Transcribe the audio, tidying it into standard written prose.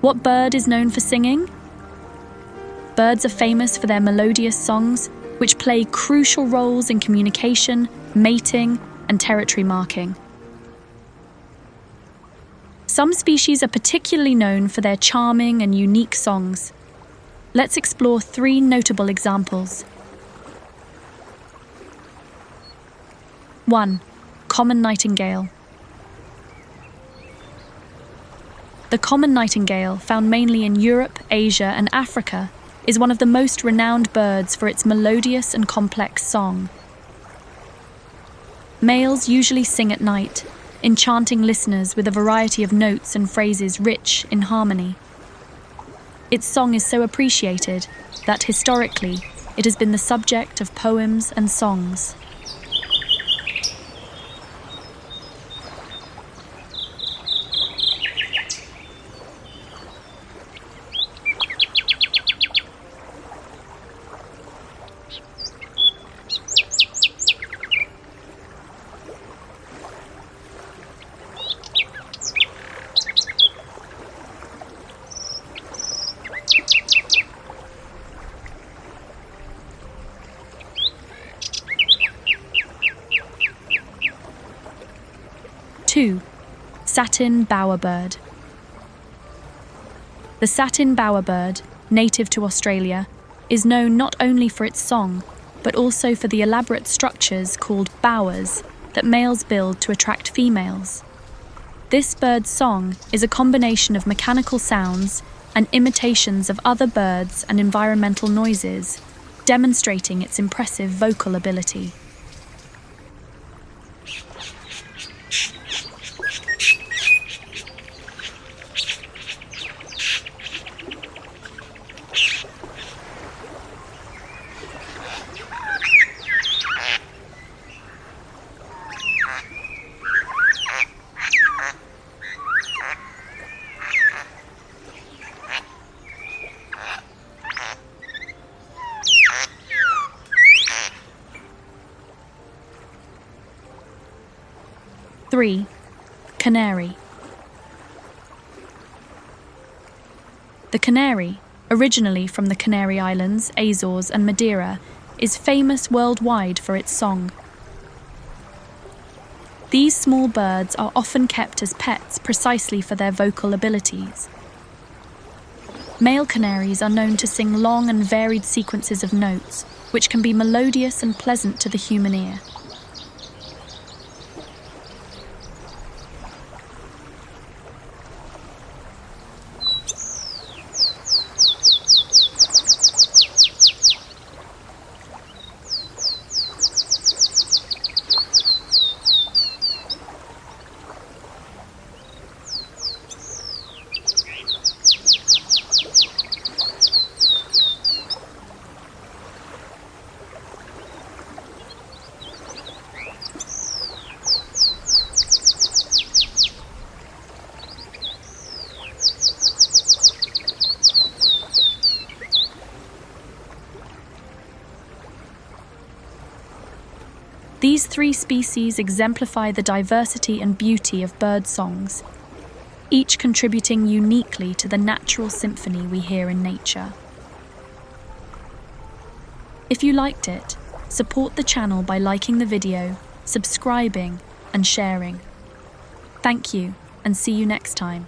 What bird is known for singing? Birds are famous for their melodious songs, which play crucial roles in communication, mating, and territory marking. Some species are particularly known for their charming and unique songs. Let's explore 3 notable examples. 1. Common nightingale. The common nightingale, found mainly in Europe, Asia, and Africa, is one of the most renowned birds for its melodious and complex song. Males usually sing at night, enchanting listeners with a variety of notes and phrases rich in harmony. Its song is so appreciated that, historically, it has been the subject of poems and songs. Two, satin bowerbird. The satin bowerbird, native to Australia, is known not only for its song, but also for the elaborate structures called bowers that males build to attract females. This bird's song is a combination of mechanical sounds and imitations of other birds and environmental noises, demonstrating its impressive vocal ability. Three, canary. The canary, originally from the Canary Islands, Azores and Madeira, is famous worldwide for its song. These small birds are often kept as pets precisely for their vocal abilities. Male canaries are known to sing long and varied sequences of notes, which can be melodious and pleasant to the human ear. These 3 species exemplify the diversity and beauty of bird songs, each contributing uniquely to the natural symphony we hear in nature. If you liked it, support the channel by liking the video, subscribing, and sharing. Thank you, and see you next time.